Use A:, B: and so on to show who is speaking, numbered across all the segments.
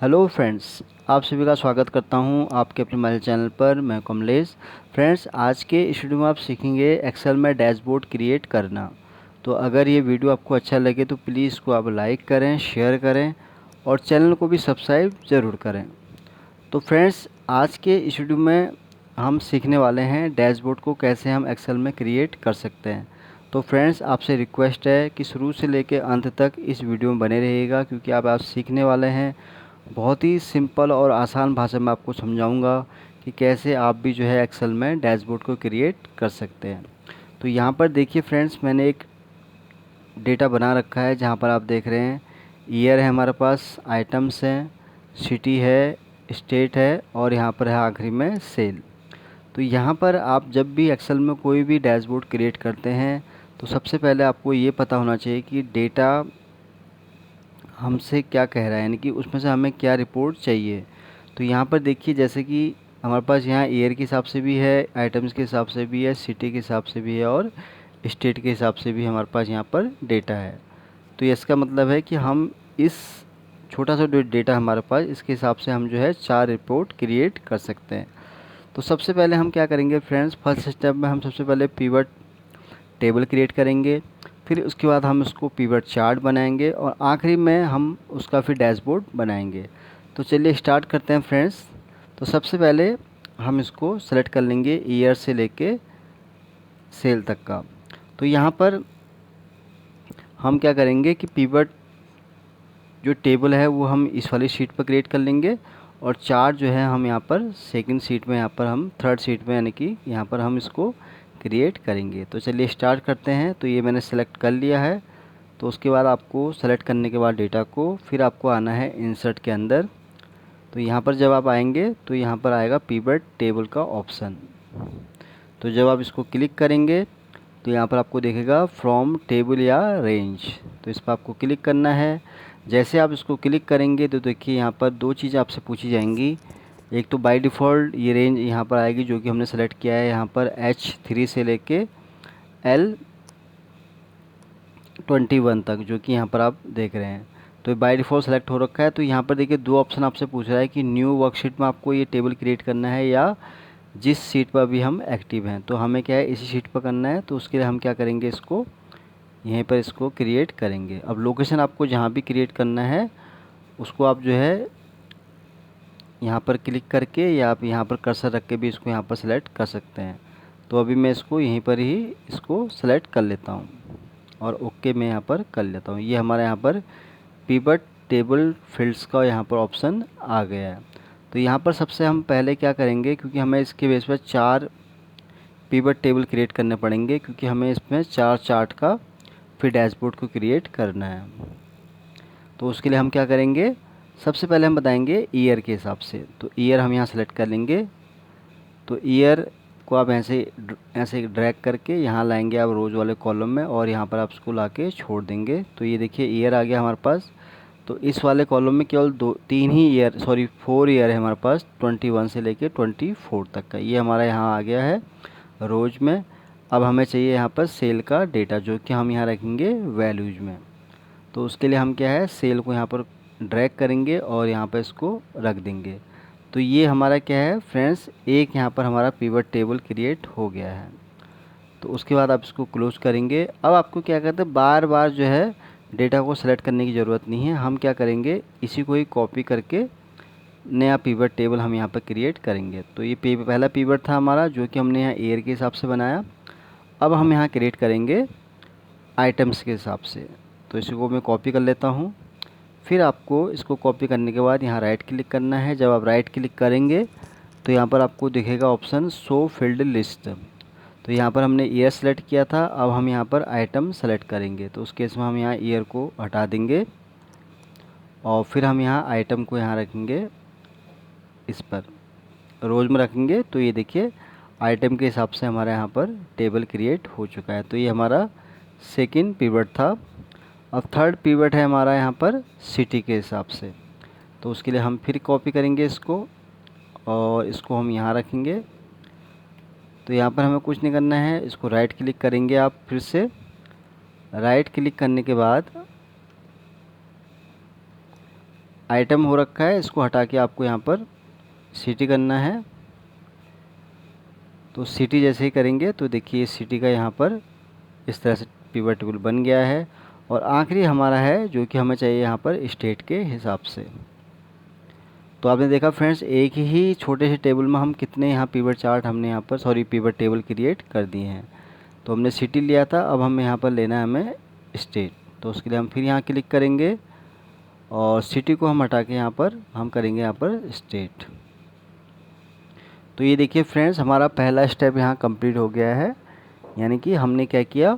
A: Hello friends, आप सभी का स्वागत करता हूं आपके अपने हमारे चैनल पर। मैं कमलेश। फ्रेंड्स, आज के इस वीडियो में आप सीखेंगे एक्सेल में डैशबोर्ड क्रिएट करना। तो अगर ये वीडियो आपको अच्छा लगे तो प्लीज़ इसको आप लाइक करें, शेयर करें और चैनल को भी सब्सक्राइब ज़रूर करें। तो फ्रेंड्स, आज के इस वीडियो में हम सीखने वाले हैं डैशबोर्ड को कैसे हम एक्सेल में क्रिएट कर सकते हैं। तो फ्रेंड्स, आपसे रिक्वेस्ट है कि शुरू से लेकर अंत तक इस वीडियो में बने रहिएगा, क्योंकि आप सीखने वाले हैं। बहुत ही सिंपल और आसान भाषा में आपको समझाऊंगा कि कैसे आप भी जो है एक्सेल में डैशबोर्ड को क्रिएट कर सकते हैं। तो यहाँ पर देखिए फ्रेंड्स, मैंने एक डेटा बना रखा है जहाँ पर आप देख रहे हैं ईयर है हमारे पास, आइटम्स हैं, सिटी है, स्टेट है और यहाँ पर है आखिरी में सेल। तो यहाँ पर आप जब भी एक्सेल में कोई भी डैशबोर्ड क्रिएट करते हैं तो सबसे पहले आपको ये पता होना चाहिए कि डेटा हमसे क्या कह रहा है, यानी कि उसमें से हमें क्या रिपोर्ट चाहिए। तो यहाँ पर देखिए, जैसे कि हमारे पास यहाँ ईयर के हिसाब से भी है, आइटम्स के हिसाब से भी है, सिटी के हिसाब से भी है और स्टेट के हिसाब से भी हमारे पास यहाँ पर डेटा है। तो ये इसका मतलब है कि हम इस छोटा सा जो डेटा हमारे पास, इसके हिसाब से हम जो है 4 रिपोर्ट क्रिएट कर सकते हैं। तो सबसे पहले हम क्या करेंगे फ्रेंड्स, फर्स्ट स्टेप में हम सबसे पहले पिवट टेबल क्रिएट करेंगे, फिर उसके बाद हम उसको पिवट चार्ट बनाएंगे और आखिरी में हम उसका फिर डैशबोर्ड बनाएंगे। तो चलिए स्टार्ट करते हैं फ्रेंड्स। तो सबसे पहले हम इसको सेलेक्ट कर लेंगे ईयर से लेके सेल तक का। तो यहाँ पर हम क्या करेंगे कि पिवट जो टेबल है वो हम इस वाली शीट पर क्रिएट कर लेंगे और चार्ट जो है हम यहाँ पर सेकंड शीट में, यहाँ पर हम थर्ड शीट में, यानी कि यहाँ पर हम इसको क्रिएट करेंगे। तो चलिए स्टार्ट करते हैं। तो ये मैंने सेलेक्ट कर लिया है। तो उसके बाद आपको सेलेक्ट करने के बाद डेटा को फिर आपको आना है इंसर्ट के अंदर। तो यहाँ पर जब आप आएंगे तो यहाँ पर आएगा पिवट टेबल का ऑप्शन। तो जब आप इसको क्लिक करेंगे तो यहाँ पर आपको देखेगा फ्रॉम टेबल या रेंज। तो इस पर आपको क्लिक करना है। जैसे आप इसको क्लिक करेंगे तो देखिए यहाँ पर दो चीज़ें आपसे पूछी जाएंगी। एक तो बाय डिफ़ॉल्ट ये रेंज यहाँ पर आएगी जो कि हमने सेलेक्ट किया है, यहाँ पर H3 से लेके L21 तक, जो कि यहाँ पर आप देख रहे हैं। तो बाय डिफ़ॉल्ट सेलेक्ट हो रखा है। तो यहाँ पर देखिए दो ऑप्शन आपसे पूछ रहा है कि न्यू वर्कशीट में आपको ये टेबल क्रिएट करना है या जिस सीट पर भी हम एक्टिव हैं। तो हमें क्या है, इसी सीट पर करना है। तो उसके लिए हम क्या करेंगे, इसको यहीं पर इसको क्रिएट करेंगे। अब लोकेशन आपको जहाँ भी क्रिएट करना है उसको आप जो है यहाँ पर क्लिक करके या आप यहाँ पर कर्सर रख के भी इसको यहाँ पर सेलेक्ट कर सकते हैं। तो अभी मैं इसको यहीं पर ही इसको सेलेक्ट कर लेता हूँ और ओके मैं यहाँ पर कर लेता हूँ। ये हमारे यहाँ पर पिवट टेबल फील्ड्स का यहाँ पर ऑप्शन आ गया है। तो यहाँ पर सबसे हम पहले क्या करेंगे, क्योंकि हमें इसके बेस पर 4 पिवट टेबल क्रिएट करने पड़ेंगे, क्योंकि हमें इसमें 4 चार्ट का फिर डैशबोर्ड को क्रिएट करना है। तो उसके लिए हम क्या करेंगे, सबसे पहले हम बताएंगे ईयर के हिसाब से। तो ईयर हम यहाँ सेलेक्ट कर लेंगे। तो ईयर को आप ऐसे ऐसे ड्रैग करके यहाँ लाएंगे आप रोज वाले कॉलम में और यहाँ पर आप उसको ला के छोड़ देंगे। तो ये देखिए ईयर आ गया हमारे पास। तो इस वाले कॉलम में केवल 3 ही ईयर, सॉरी 4 ईयर है हमारे पास, 21 से लेके 24 तक का। ये हमारा यहाँ आ गया है रोज में। अब हमें चाहिए यहाँ पर सेल का डेटा, जो कि हम यहाँ रखेंगे वैल्यूज में। तो उसके लिए हम क्या है, सेल को यहाँ पर ड्रैग करेंगे और यहाँ पर इसको रख देंगे। तो ये हमारा क्या है फ्रेंड्स, एक यहाँ पर हमारा पिवट टेबल क्रिएट हो गया है। तो उसके बाद आप इसको क्लोज करेंगे। अब आपको क्या करते हैं, बार बार जो है डेटा को सेलेक्ट करने की ज़रूरत नहीं है। हम क्या करेंगे, इसी को ही कॉपी करके नया पिवट टेबल हम यहाँ पर क्रिएट करेंगे। तो ये पहला पिवट था हमारा, जो कि हमने यहाँ ईयर के हिसाब से बनाया। अब हम यहाँ क्रिएट करेंगे आइटम्स के हिसाब से। तो इसी को मैं कॉपी कर लेता हूँ। फिर आपको इसको कॉपी करने के बाद यहाँ राइट क्लिक करना है। जब आप राइट क्लिक करेंगे तो यहाँ पर आपको दिखेगा ऑप्शन शो फील्ड लिस्ट। तो यहाँ पर हमने ईयर सेलेक्ट किया था, अब हम यहाँ पर आइटम सेलेक्ट करेंगे। तो उस केस में हम यहाँ ईयर को हटा देंगे और फिर हम यहाँ आइटम को यहाँ रखेंगे, इस पर रोज में रखेंगे। तो ये देखिए आइटम के हिसाब से हमारे यहाँ पर टेबल क्रिएट हो चुका है। तो ये हमारा सेकंड पिवट था। अब थर्ड पिवट है हमारा यहाँ पर सिटी के हिसाब से। तो उसके लिए हम फिर कॉपी करेंगे इसको और इसको हम यहाँ रखेंगे। तो यहाँ पर हमें कुछ नहीं करना है, इसको राइट क्लिक करेंगे आप फिर से। राइट क्लिक करने के बाद आइटम हो रखा है, इसको हटा के आपको यहाँ पर सिटी करना है। तो सिटी जैसे ही करेंगे तो देखिए सिटी का यहाँ पर इस तरह से पिवट टेबल बन गया है। और आखिरी हमारा है जो कि हमें चाहिए यहाँ पर स्टेट के हिसाब से। तो आपने देखा फ्रेंड्स, एक ही छोटे से टेबल में हम कितने यहाँ पिवट चार्ट हमने यहाँ पर पिवट टेबल क्रिएट कर दिए हैं। तो हमने सिटी लिया था, अब हमें यहाँ पर लेना है हमें स्टेट। तो उसके लिए हम फिर यहाँ क्लिक करेंगे और सिटी को हम हटा के यहाँ पर हम करेंगे यहाँ पर स्टेट। तो ये देखिए फ्रेंड्स, हमारा पहला स्टेप यहाँ कंप्लीट हो गया है। यानी कि हमने क्या किया,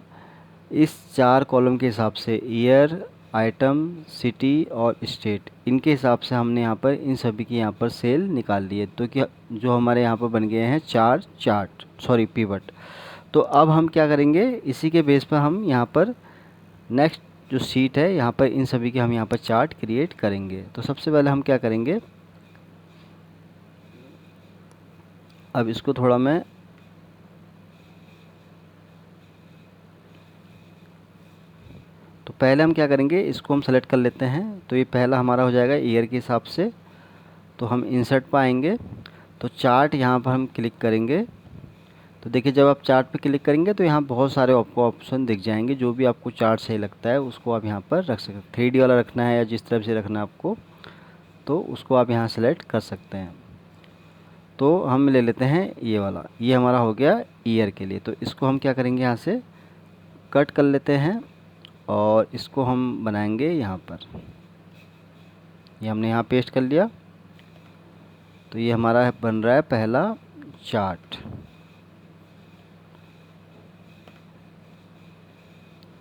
A: इस 4 कॉलम के हिसाब से ईयर, आइटम, सिटी और स्टेट, इनके हिसाब से हमने यहाँ पर इन सभी की यहाँ पर सेल निकाल ली है। तो क्या जो हमारे यहाँ पर बन गए हैं 4 चार्ट पिवट। तो अब हम क्या करेंगे, इसी के बेस पर हम यहाँ पर नेक्स्ट जो सीट है यहाँ पर इन सभी के हम यहाँ पर चार्ट क्रिएट करेंगे। तो सबसे पहले हम क्या करेंगे, अब इसको थोड़ा मैं तो पहले हम क्या करेंगे, इसको हम सेलेक्ट कर लेते हैं। तो ये पहला हमारा हो जाएगा ईयर के हिसाब से। तो हम इंसर्ट पर आएंगे, तो चार्ट यहाँ पर हम क्लिक करेंगे। तो देखिए जब आप चार्ट पे क्लिक करेंगे तो यहाँ बहुत सारे आपको ऑप्शन दिख जाएंगे। जो भी आपको चार्ट सही लगता है उसको आप यहाँ पर रख सकते हैं। 3D वाला रखना है या जिस तरफ से रखना है आपको, तो उसको आप यहाँ सेलेक्ट कर सकते हैं। तो हम ले लेते हैं ये वाला, ये हमारा हो गया ईयर के लिए। तो इसको हम क्या करेंगे, यहाँ से कट कर लेते हैं और इसको हम बनाएंगे यहाँ पर। ये हमने यहाँ पेस्ट कर लिया। तो ये हमारा बन रहा है पहला चार्ट।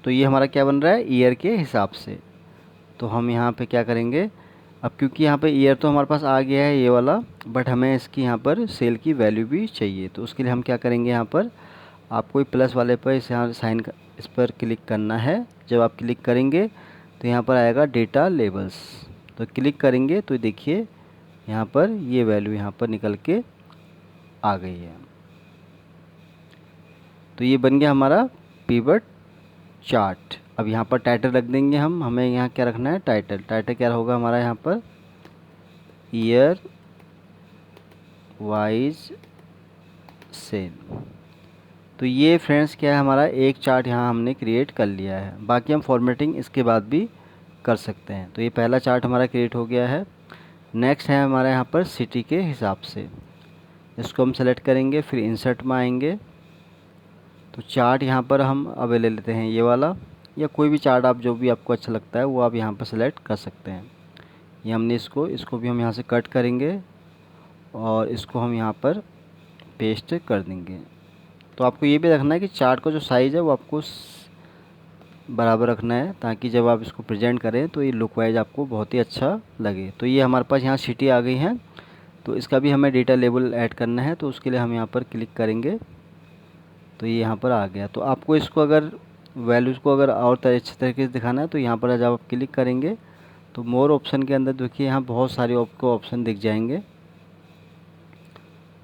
A: तो ये हमारा क्या बन रहा है, ईयर के हिसाब से। तो हम यहाँ पे क्या करेंगे, अब क्योंकि यहाँ पे ईयर तो हमारे पास आ गया है ये वाला, बट हमें इसकी यहाँ पर सेल की वैल्यू भी चाहिए। तो उसके लिए हम क्या करेंगे, यहाँ पर आपको प्लस वाले पर इस यहाँ इस पर क्लिक करना है। जब आप क्लिक करेंगे तो यहाँ पर आएगा डेटा लेबल्स। तो क्लिक करेंगे तो देखिए यहाँ पर ये वैल्यू यहाँ पर निकल के आ गई है। तो ये बन गया हमारा पिवट चार्ट। अब यहाँ पर टाइटल रख देंगे हम। हमें यहाँ क्या रखना है, टाइटल क्या होगा हमारा यहाँ पर, ईयर वाइज सेल। तो ये फ्रेंड्स क्या है, हमारा एक चार्ट यहाँ हमने क्रिएट कर लिया है। बाकी हम फॉर्मेटिंग इसके बाद भी कर सकते हैं। तो ये पहला चार्ट हमारा क्रिएट हो गया है। नेक्स्ट है हमारा यहाँ पर सिटी के हिसाब से, इसको हम सेलेक्ट करेंगे, फिर इंसर्ट में आएंगे। तो चार्ट यहाँ पर हम अब ले लेते हैं ये वाला, या कोई भी चार्ट आप जो भी आपको अच्छा लगता है वो आप यहाँ पर सेलेक्ट कर सकते हैं। ये हमने इसको भी हम यहाँ से कट करेंगे और इसको हम यहाँ पर पेस्ट कर देंगे। तो आपको ये भी रखना है कि चार्ट का जो साइज़ है वो आपको बराबर रखना है, ताकि जब आप इसको प्रेजेंट करें तो ये लुक वाइज आपको बहुत ही अच्छा लगे। तो ये हमारे पास यहाँ सिटी आ गई है। तो इसका भी हमें डेटा लेबल ऐड करना है। तो उसके लिए हम यहाँ पर क्लिक करेंगे, तो ये यहाँ पर आ गया। तो आपको इसको अगर वैल्यूज़ को अगर और अच्छे तरीके से दिखाना है तो यहाँ पर जब आप क्लिक करेंगे तो मोर ऑप्शन के अंदर देखिए यहाँ बहुत सारे आपको ऑप्शन दिख जाएंगे।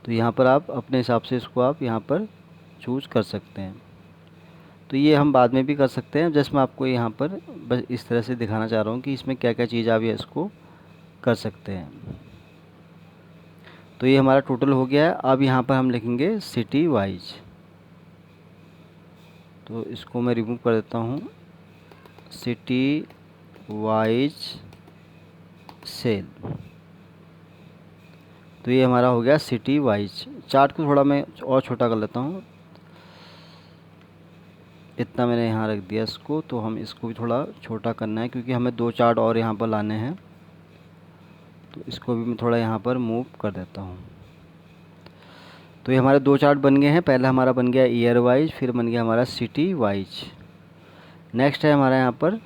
A: तो यहाँ पर आप अपने हिसाब से इसको आप यहाँ पर चूज़ कर सकते हैं। तो ये हम बाद में भी कर सकते हैं, जस्ट मैं आपको यहाँ पर बस इस तरह से दिखाना चाह रहा हूँ कि इसमें क्या क्या चीज़ आप ये इसको कर सकते हैं। तो ये हमारा टोटल हो गया है। अब यहाँ पर हम लिखेंगे सिटी वाइज। तो इसको मैं रिमूव कर देता हूँ, सिटी वाइज सेल। तो ये हमारा हो गया सिटी वाइज। चार्ट को थोड़ा मैं और छोटा कर लेता हूँ, इतना मैंने यहाँ रख दिया इसको। तो हम इसको भी थोड़ा छोटा करना है क्योंकि हमें 2 चार्ट और यहाँ पर लाने हैं। तो इसको भी मैं थोड़ा यहाँ पर मूव कर देता हूँ। तो ये हमारे 2 चार्ट बन गए हैं। पहला हमारा बन गया ईयर वाइज, फिर बन गया हमारा सिटी वाइज। नेक्स्ट है हमारा यहाँ पर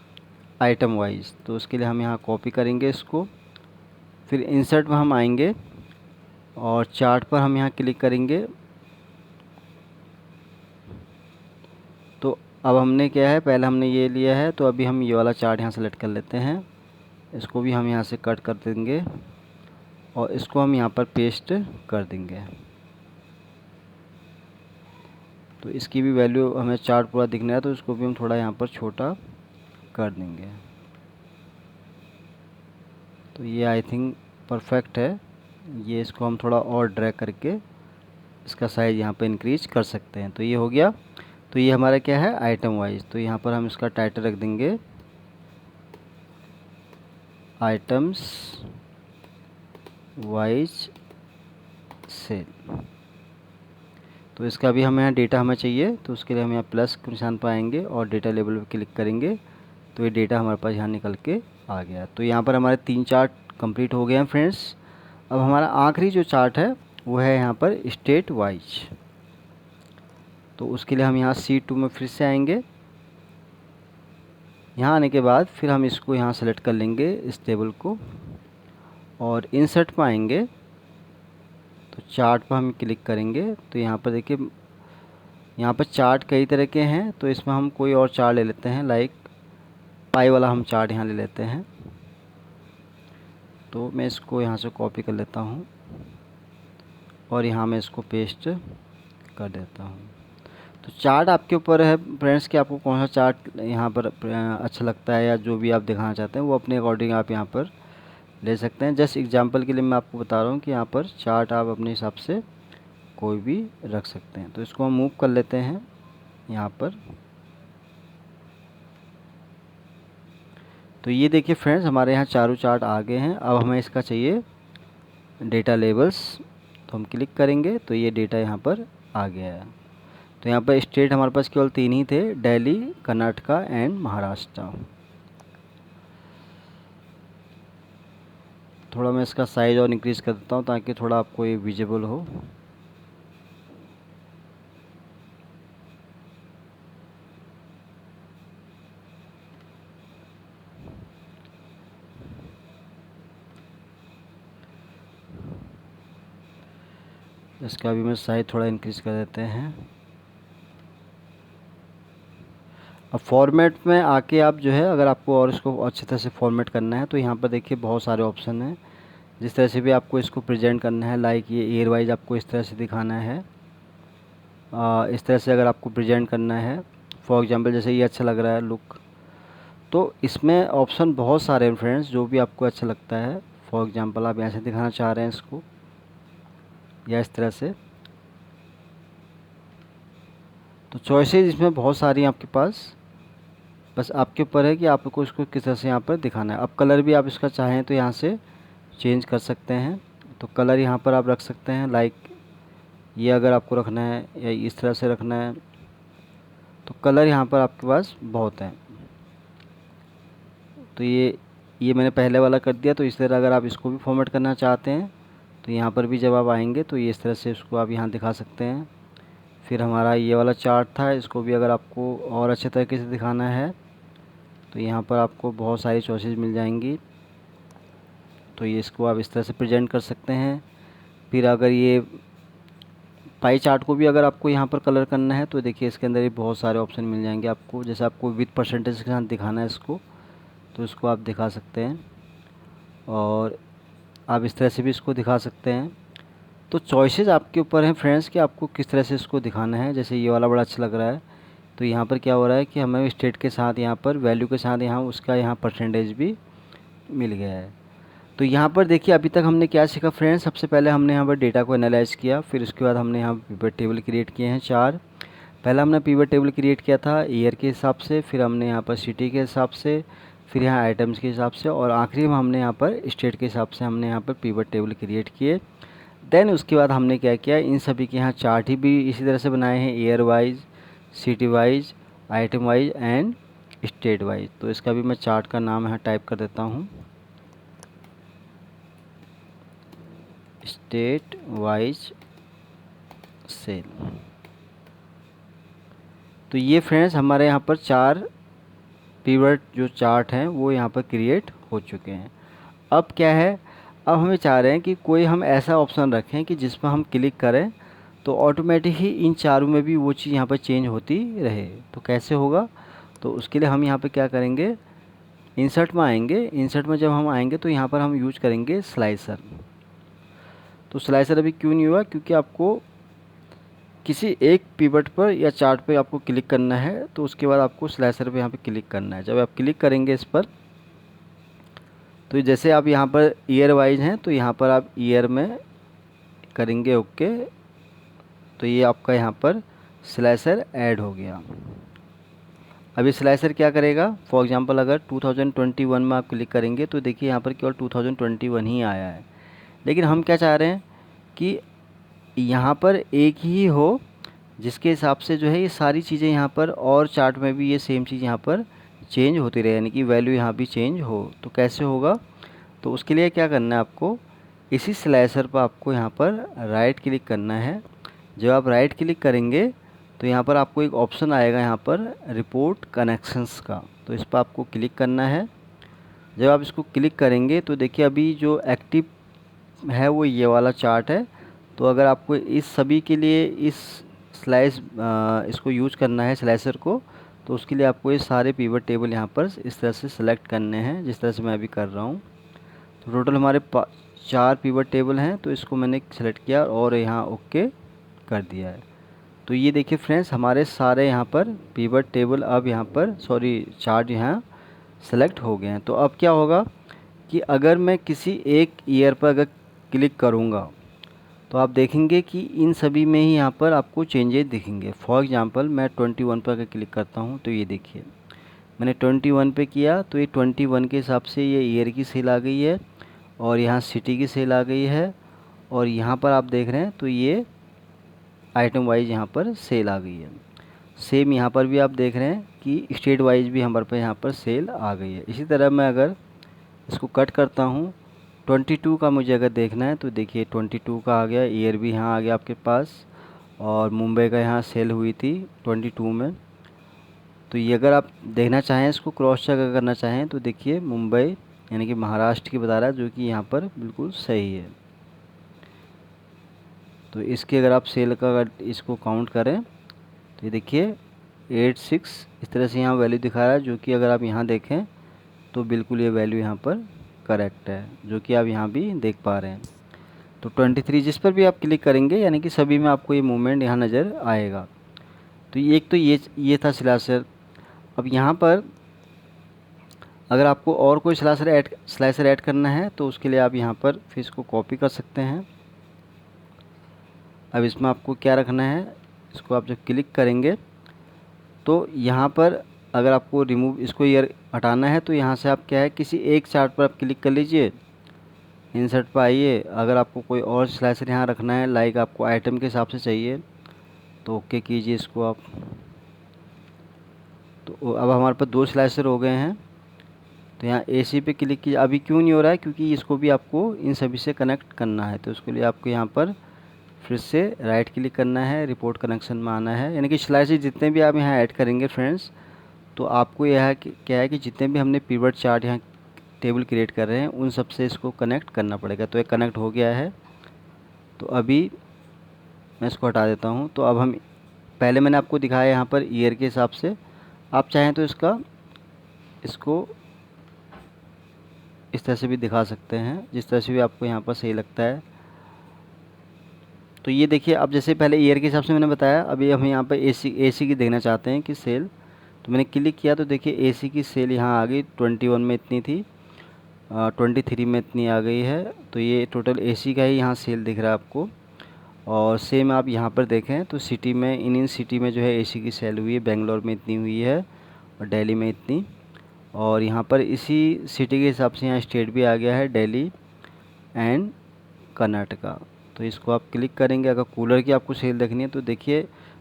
A: आइटम वाइज। तो उसके लिए हम यहाँ कॉपी करेंगे इसको, फिर इंसर्ट में हम आएंगे और चार्ट पर हम यहाँ क्लिक करेंगे। तो अब हमने क्या है, पहले हमने ये लिया है, तो अभी हम ये वाला चार्ट यहाँ सेलेक्ट कर लेते हैं। इसको भी हम यहाँ से कट कर देंगे और इसको हम यहाँ पर पेस्ट कर देंगे। तो इसकी भी वैल्यू हमें चार्ट पूरा दिखना है, तो इसको भी हम थोड़ा यहाँ पर छोटा कर देंगे। तो ये आई थिंक परफेक्ट है। ये इसको हम थोड़ा और ड्रैग करके इसका साइज़ यहाँ पे इंक्रीज कर सकते हैं। तो ये हो गया। तो ये हमारा क्या है, आइटम वाइज। तो यहाँ पर हम इसका टाइटल रख देंगे आइटम्स वाइज सेल। तो इसका भी हमें यहाँ डेटा हमें चाहिए, तो उसके लिए हम यहाँ प्लस के निशान पर आएंगे और डेटा लेबल पर क्लिक करेंगे। तो ये डेटा हमारे पास यहाँ निकल के आ गया। तो यहाँ पर हमारे 3 चार्ट कंप्लीट हो गए हैं फ्रेंड्स। अब हमारा आखिरी जो चार्ट है वो है यहाँ पर स्टेट वाइज। तो उसके लिए हम यहाँ C2 में फिर से आएंगे। यहाँ आने के बाद फिर हम इसको यहाँ सेलेक्ट कर लेंगे इस टेबल को और इंसर्ट पर आएंगे। तो चार्ट पर हम क्लिक करेंगे। तो यहाँ पर देखिए, यहाँ पर चार्ट कई तरह के हैं, तो इसमें हम कोई और चार्ट ले लेते हैं, लाइक पाई वाला हम चार्ट यहाँ ले लेते हैं। तो मैं इसको यहाँ से कॉपी कर लेता हूँ और यहाँ मैं इसको पेस्ट कर देता हूँ। तो चार्ट आपके ऊपर है फ्रेंड्स कि आपको कौन सा चार्ट यहाँ पर अच्छा लगता है या जो भी आप दिखाना चाहते हैं वो अपने अकॉर्डिंग आप यहाँ पर ले सकते हैं। जस्ट एग्जांपल के लिए मैं आपको बता रहा हूँ कि यहाँ पर चार्ट आप अपने हिसाब से कोई भी रख सकते हैं। तो इसको हम मूव कर लेते हैं यहाँ पर। तो ये देखिए फ्रेंड्स, हमारे यहाँ चारों चार्ट आ गए हैं। अब हमें इसका चाहिए डेटा लेबल्स। तो हम क्लिक करेंगे तो ये डेटा यहाँ पर आ गया है। तो यहाँ पर स्टेट हमारे पास केवल 3 ही थे, दिल्ली, कर्नाटका एंड महाराष्ट्र। थोड़ा मैं इसका साइज़ और इंक्रीज़ कर देता हूँ ताकि थोड़ा आपको ये विजिबल हो। इसका भी मैं साइज़ थोड़ा इंक्रीज़ कर देते हैं। अब फॉर्मेट में आके आप जो है, अगर आपको और इसको अच्छी तरह से फॉर्मेट करना है तो यहाँ पर देखिए बहुत सारे ऑप्शन हैं। जिस तरह से भी आपको इसको प्रेजेंट करना है, लाइक ये ईयर वाइज आपको इस तरह से दिखाना है, इस तरह से अगर आपको प्रेजेंट करना है, फॉर एग्जांपल जैसे ये अच्छा लग रहा है लुक, तो इसमें ऑप्शन बहुत सारे हैं फ्रेंड्स, जो भी आपको अच्छा लगता है। फॉर एग्जांपल आप ऐसे दिखाना चाह रहे हैं इसको या इस तरह से, तो चॉइसेस इसमें बहुत सारी हैं आपके पास। बस आपके ऊपर है कि आपको इसको किस तरह से यहाँ पर दिखाना है। अब कलर भी आप इसका चाहें तो यहाँ से चेंज कर सकते हैं। तो कलर यहाँ पर आप रख सकते हैं, लाइक ये अगर आपको रखना है या इस तरह से रखना है, तो कलर यहाँ पर आपके पास बहुत हैं। तो ये मैंने पहले वाला कर दिया। तो इस तरह अगर आप इसको भी फॉर्मेट करना चाहते हैं तो यहाँ पर भी जब आप आएंगे तो ये इस तरह से इसको आप यहाँ दिखा सकते हैं। फिर हमारा ये वाला चार्ट था, इसको भी अगर आपको और अच्छे तरीके से दिखाना है तो यहाँ पर आपको बहुत सारी चॉइसेस मिल जाएंगी। तो ये इसको आप इस तरह से प्रेजेंट कर सकते हैं। फिर अगर ये पाई चार्ट को भी अगर आपको यहाँ पर कलर करना है तो देखिए इसके अंदर ही बहुत सारे ऑप्शन मिल जाएंगे आपको। जैसे आपको विद परसेंटेज के साथ दिखाना है इसको, तो इसको आप दिखा सकते हैं और आप इस तरह से भी इसको दिखा सकते हैं। तो चॉइसेस आपके ऊपर हैं फ्रेंड्स कि आपको किस तरह से इसको दिखाना है। जैसे ये वाला बड़ा अच्छा लग रहा है, तो यहाँ पर क्या हो रहा है कि हमें स्टेट के साथ यहाँ पर वैल्यू के साथ यहाँ उसका यहाँ परसेंटेज भी मिल गया है। तो यहाँ पर देखिए अभी तक हमने क्या सीखा फ्रेंड्स। सबसे पहले हमने यहाँ पर डेटा को एनालाइज किया, फिर उसके बाद हमने यहाँ पिवट टेबल क्रिएट किए हैं 4। पहला हमने पिवट टेबल क्रिएट किया था ईयर के हिसाब से, फिर हमने यहाँ पर सिटी के हिसाब से, फिर यहाँ आइटम्स के हिसाब से, और आखिरी में हमने यहाँ पर स्टेट के हिसाब से हमने यहाँ पर पिवट टेबल क्रिएट किए। देन उसके बाद हमने क्या किया, इन सभी के यहाँ चार्ट ही भी इसी तरह से बनाए हैं, year wise, city wise, item wise and state wise. तो इसका भी मैं चार्ट का नाम यहाँ टाइप कर देता हूँ, स्टेट वाइज सेल। तो ये फ्रेंड्स हमारे यहाँ पर 4 पिवट जो चार्ट हैं वो यहाँ पर क्रिएट हो चुके हैं। अब क्या है, अब हमें चाह रहे हैं कि कोई हम ऐसा ऑप्शन रखें कि जिस पर हम क्लिक करें तो ऑटोमेटिक ही इन चारों में भी वो चीज़ यहाँ पर चेंज होती रहे। तो कैसे होगा, तो उसके लिए हम यहाँ पर क्या करेंगे, इंसर्ट में आएंगे। इंसर्ट में जब हम आएंगे तो यहाँ पर हम यूज करेंगे स्लाइसर। तो स्लाइसर अभी क्यों नहीं हुआ, क्योंकि आपको किसी एक पिवट पर या चार्ट पर आपको क्लिक करना है, तो उसके बाद आपको स्लाइसर पे यहाँ पे क्लिक करना है। जब आप क्लिक करेंगे इस पर तो जैसे आप यहाँ पर ईयर वाइज हैं तो यहाँ पर आप ईयर में करेंगे ओके, तो ये आपका यहाँ पर स्लाइसर ऐड हो गया। अभी स्लाइसर क्या करेगा, फॉर एग्जांपल अगर 2021 में आप क्लिक करेंगे तो देखिए यहाँ पर केवल 2021 ही आया है। लेकिन हम क्या चाह रहे हैं कि यहाँ पर एक ही हो, जिसके हिसाब से जो है ये सारी चीज़ें यहाँ पर और चार्ट में भी ये सेम चीज़ यहाँ पर चेंज होती रहे, यानी कि वैल्यू यहाँ भी चेंज हो। तो कैसे होगा, तो उसके लिए क्या करना है आपको, इसी स्लाइसर पर आपको यहाँ पर राइट क्लिक करना है। जब आप राइट क्लिक करेंगे तो यहाँ पर आपको एक ऑप्शन आएगा यहाँ पर रिपोर्ट कनेक्शंस का, तो इस पर आपको क्लिक करना है। जब आप इसको क्लिक करेंगे तो देखिए अभी जो एक्टिव है वो ये वाला चार्ट है। तो अगर आपको इस सभी के लिए इस इसको यूज करना है स्लाइसर को, तो उसके लिए आपको ये सारे पिवट टेबल यहाँ पर इस तरह से सेलेक्ट करने हैं, जिस तरह से मैं अभी कर रहा हूँ। तो टोटल हमारे 4 पिवट टेबल हैं, तो इसको मैंने सेलेक्ट किया और यहाँ ओके कर दिया है। तो ये देखिए फ्रेंड्स, हमारे सारे यहाँ पर पिवट टेबल अब यहाँ पर चार्ट यहाँ सेलेक्ट हो गए हैं। तो अब क्या होगा कि अगर मैं किसी एक ईयर पर अगर क्लिक करूँगा तो आप देखेंगे कि इन सभी में ही यहाँ पर आपको चेंजेस दिखेंगे। फॉर एग्जांपल मैं 21 पर अगर क्लिक करता हूँ तो ये देखिए मैंने 21 पे किया तो ये 21 के हिसाब से ये ईयर की सेल आ गई है और यहाँ सिटी की सेल आ गई है, और यहाँ पर आप देख रहे हैं तो ये आइटम वाइज यहाँ पर सेल आ गई है। सेम यहाँ पर भी आप देख रहे हैं कि स्टेट वाइज भी हमारे पे यहाँ पर सेल आ गई है। इसी तरह मैं अगर इसको कट करता हूँ, 22 का मुझे अगर देखना है तो देखिए 22 का आ गया, ईयर भी यहाँ आ गया आपके पास, और मुंबई का यहाँ सेल हुई थी 22 में। तो ये अगर आप देखना चाहें, इसको क्रॉस चेक अगर करना चाहें तो देखिए मुंबई यानी कि महाराष्ट्र की बता रहा है, जो कि यहाँ पर बिल्कुल सही है। तो इसकी अगर आप सेल का अगर इसको काउंट करें तो ये देखिए 86 इस तरह से यहाँ वैल्यू दिखा रहा है, जो कि अगर आप यहाँ देखें तो बिल्कुल ये वैल्यू यहाँ पर करेक्ट है, जो कि आप यहाँ भी देख पा रहे हैं। तो 23 जिस पर भी आप क्लिक करेंगे यानी कि सभी में आपको ये मूवमेंट यहाँ नज़र आएगा। तो एक तो ये था स्लाइसर। अब यहाँ पर अगर आपको और कोई स्लाइसर ऐड करना है तो उसके लिए आप यहाँ पर फिर इसको कॉपी कर सकते हैं। अब इसमें आपको क्या रखना है, इसको आप जब क्लिक करेंगे तो यहाँ पर अगर आपको रिमूव इसको ईयर हटाना है तो यहाँ से आप क्या है किसी एक चार्ट पर आप क्लिक कर लीजिए, इंसर्ट पर आइए। अगर आपको कोई और स्लाइसर यहाँ रखना है लाइक आपको आइटम के हिसाब से चाहिए तो ओके कीजिए इसको आप। तो अब हमारे पास 2 स्लाइसर हो गए हैं। तो यहाँ AC पे क्लिक कीजिए। अभी क्यों नहीं हो रहा है, क्योंकि इसको भी आपको इन सभी से कनेक्ट करना है। तो उसके लिए आपको यहाँ पर फिर से राइट क्लिक करना है, रिपोर्ट कनेक्शन में आना है, यानी कि स्लाइसर जितने भी आप यहाँ ऐड करेंगे फ्रेंड्स, तो आपको यह है कि क्या है कि जितने भी हमने पिवट चार्ट यहाँ टेबल क्रिएट कर रहे हैं उन सब से इसको कनेक्ट करना पड़ेगा। तो ये कनेक्ट हो गया है। तो अभी मैं इसको हटा देता हूँ। तो अब हम पहले मैंने आपको दिखाया यहाँ पर ईयर के हिसाब से, आप चाहें तो इसको इस तरह से भी दिखा सकते हैं, जिस तरह से भी आपको यहाँ पर सही लगता है। तो ये देखिए अब जैसे पहले ईयर के हिसाब से मैंने बताया, अभी हम यहाँ पर AC की देखना चाहते हैं कि सेल। तो मैंने क्लिक किया तो देखिए AC की सेल यहाँ आ गई, 21 में इतनी थी, 23 में इतनी आ गई है। तो ये टोटल AC का ही यहाँ सेल दिख रहा है आपको। और सेम आप यहाँ पर देखें तो सिटी में इन सिटी में जो है AC की सेल हुई है, बेंगलोर में इतनी हुई है और दिल्ली में इतनी। और यहाँ पर इसी सिटी के हिसाब से यहाँ स्टेट भी आ गया है, दिल्ली एंड कर्नाटका। तो इसको आप क्लिक करेंगे। अगर कूलर की आपको सेल देखनी है तो देखिए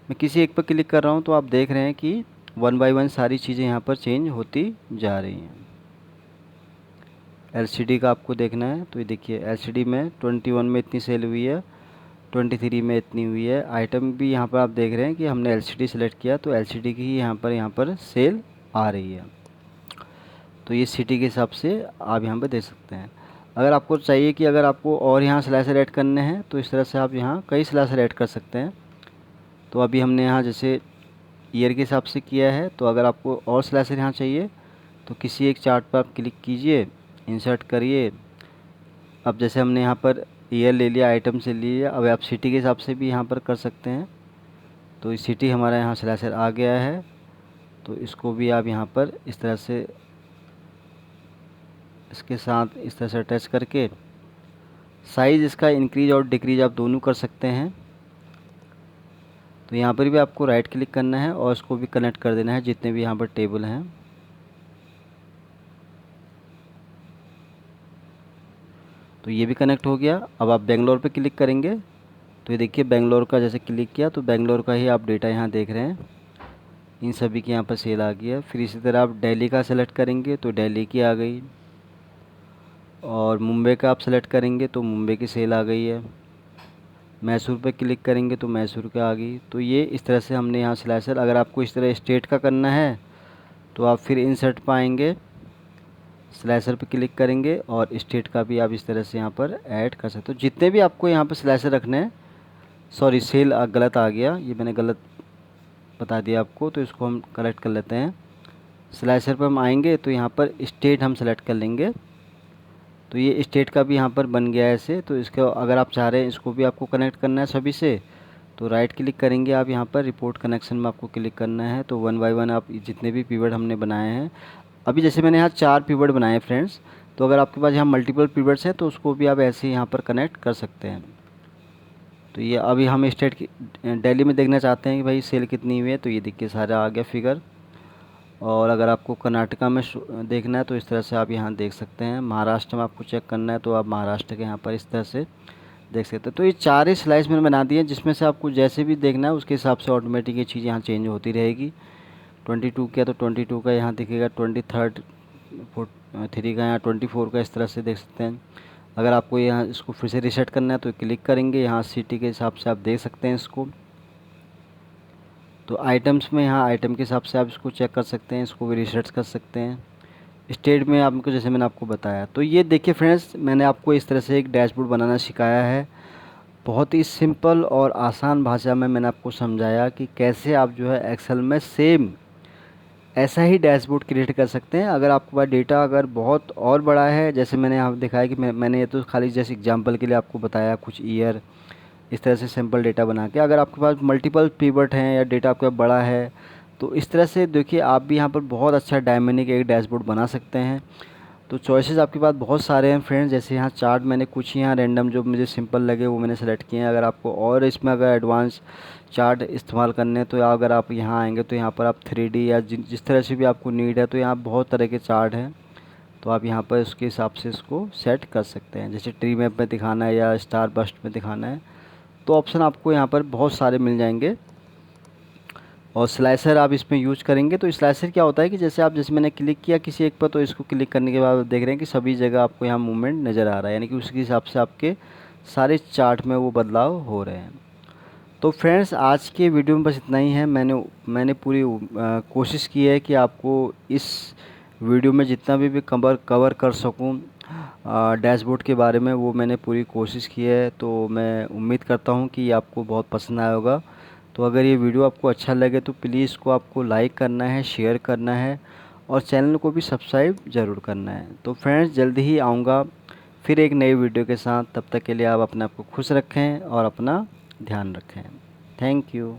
A: मैं किसी एक पर क्लिक कर रहा हूँ तो आप देख रहे हैं कि 1 बाय 1 सारी चीज़ें यहाँ पर चेंज होती जा रही हैं। LCD का आपको देखना है तो ये देखिए LCD में 21 में इतनी सेल हुई है, 23 में इतनी हुई है। आइटम भी यहाँ पर आप देख रहे हैं कि हमने LCD सेलेक्ट किया तो LCD की ही यहाँ पर सेल आ रही है। तो ये सिटी के हिसाब से आप यहाँ पर देख सकते हैं। अगर आपको चाहिए कि अगर आपको और यहाँ स्लाइसर ऐड करने हैं तो इस तरह से आप यहाँ कई स्लाइसर ऐड कर सकते हैं। तो अभी हमने यहाँ जैसे ईयर के हिसाब से किया है, तो अगर आपको और स्लाइसर यहाँ चाहिए तो किसी एक चार्ट पर आप क्लिक कीजिए, इंसर्ट करिए। अब जैसे हमने यहाँ पर ईयर ले लिया, आइटम से लिया, अब आप सिटी के हिसाब से भी यहाँ पर कर सकते हैं। तो इस सिटी हमारा यहाँ स्लाइसर आ गया है, तो इसको भी आप यहाँ पर इस तरह से इसके साथ इस तरह से अटैच करके साइज़ इसका इंक्रीज और डिक्रीज आप दोनों कर सकते हैं। तो यहाँ पर भी आपको राइट क्लिक करना है और इसको भी कनेक्ट कर देना है जितने भी यहाँ पर टेबल हैं। तो ये भी कनेक्ट हो गया। अब आप बेंगलोर पे क्लिक करेंगे तो ये देखिए बेंगलोर का जैसे क्लिक किया तो बेंगलोर का ही आप डेटा यहाँ देख रहे हैं। इन सभी की यहाँ पर सेल आ गई है। फिर इसी तरह आप दिल्ली का सेलेक्ट करेंगे तो दिल्ली की आ गई, और मुंबई का आप सेलेक्ट करेंगे तो मुंबई की सेल आ गई है। मैसूर पे क्लिक करेंगे तो मैसूर का आ गई। तो ये इस तरह से हमने यहाँ स्लाइसर, अगर आपको इस तरह स्टेट का करना है तो आप फिर इंसर्ट पाएंगे, स्लाइसर पे क्लिक करेंगे और स्टेट का भी आप इस तरह से यहाँ पर ऐड कर सकते हो। जितने भी आपको यहाँ पर स्लाइसर रखने हैं, सॉरी सेल गलत आ गया, ये मैंने गलत बता दिया आपको, तो इसको हम करेक्ट कर लेते हैं। स्लाइसर पर हम आएंगे तो यहाँ पर स्टेट हम सेलेक्ट कर लेंगे। तो ये स्टेट का भी यहाँ पर बन गया है ऐसे। तो इसको अगर आप चाह रहे हैं इसको भी आपको कनेक्ट करना है सभी से, तो राइट क्लिक करेंगे आप यहाँ पर, रिपोर्ट कनेक्शन में आपको क्लिक करना है। तो वन बाय वन आप जितने भी पिवट हमने बनाए हैं, अभी जैसे मैंने यहाँ 4 पिवट बनाए हैं फ्रेंड्स, तो अगर आपके पास यहाँ मल्टीपल पिवट्स हैं तो उसको भी आप ऐसे ही यहाँ पर कनेक्ट कर सकते हैं। तो ये अभी हम स्टेट की दिल्ली में देखना चाहते हैं कि भाई सेल कितनी हुई है, तो ये देखिए सारा आ गया फिगर। और अगर आपको कर्नाटका में देखना है तो इस तरह से आप यहाँ देख सकते हैं। महाराष्ट्र में आपको चेक करना है तो आप महाराष्ट्र के यहाँ पर इस तरह से देख सकते हैं। तो ये 4 ही स्लाइस मैंने बना दिए हैं, जिसमें से आपको जैसे भी देखना है उसके हिसाब से ऑटोमेटिक ये चीज़ यहाँ चेंज होती रहेगी। 22 का तो 22 का यहाँ दिखेगा, 23 3 का यहाँ 24 का, इस तरह से देख सकते हैं। अगर आपको यहाँ इसको फिर से रीसेट करना है तो क्लिक करेंगे, यहाँ सिटी के हिसाब से आप देख सकते हैं इसको। तो आइटम्स में यहाँ आइटम के हिसाब से आप इसको चेक कर सकते हैं, इसको भी रीसेट कर सकते हैं। स्टेट में आपको जैसे मैंने आपको बताया। तो ये देखिए फ्रेंड्स, मैंने आपको इस तरह से एक डैशबोर्ड बनाना सिखाया है। बहुत ही सिंपल और आसान भाषा में मैंने आपको समझाया कि कैसे आप जो है एक्सेल में सेम ऐसा ही डैशबोर्ड क्रिएट कर सकते हैं। अगर आपके पास डेटा अगर बहुत और बड़ा है, जैसे मैंने यहाँ दिखाया कि मैंने ये तो खाली जैसे एग्जांपल के लिए आपको बताया कुछ ईयर, इस तरह से सिंपल डेटा बना के। अगर आपके पास मल्टीपल पिवट हैं या डेटा आपका बड़ा है तो इस तरह से देखिए आप भी यहाँ पर बहुत अच्छा डायमेनिक एक डैशबोर्ड बना सकते हैं। तो चॉइसेस आपके पास बहुत सारे हैं फ्रेंड्स। जैसे यहाँ चार्ट मैंने कुछ यहाँ रैंडम जो मुझे सिंपल लगे वो मैंने सेलेक्ट किए हैं। अगर आपको और इसमें अगर एडवांस चार्ट इस्तेमाल करने हैं तो अगर आप यहाँ आएंगे तो यहाँ पर आप 3D या जिस तरह से भी आपको नीड है, तो यहाँ बहुत तरह के चार्ट हैं। तो आप यहाँ पर उसके हिसाब से इसको सेट कर सकते हैं। जैसे ट्री मैप में दिखाना है या स्टार बस्ट में दिखाना है, तो ऑप्शन आपको यहाँ पर बहुत सारे मिल जाएंगे। और स्लाइसर आप इसमें यूज करेंगे तो स्लाइसर क्या होता है कि जैसे मैंने क्लिक किया किसी एक पर, तो इसको क्लिक करने के बाद देख रहे हैं कि सभी जगह आपको यहाँ मूवमेंट नज़र आ रहा है, यानी कि उसके हिसाब से आपके सारे चार्ट में वो बदलाव हो रहे हैं। तो फ्रेंड्स आज के वीडियो में बस इतना ही है। मैंने पूरी कोशिश की है कि आपको इस वीडियो में जितना भी कवर कर सकूं डैशबोर्ड के बारे में, वो मैंने पूरी कोशिश की है। तो मैं उम्मीद करता हूं कि आपको बहुत पसंद आया होगा। तो अगर ये वीडियो आपको अच्छा लगे तो प्लीज़ इसको आपको लाइक करना है, शेयर करना है और चैनल को भी सब्सक्राइब ज़रूर करना है। तो फ्रेंड्स जल्दी ही आऊँगा फिर एक नई वीडियो के साथ। तब तक के लिए आप अपने आप को खुश रखें और अपना ध्यान रखें। Thank you.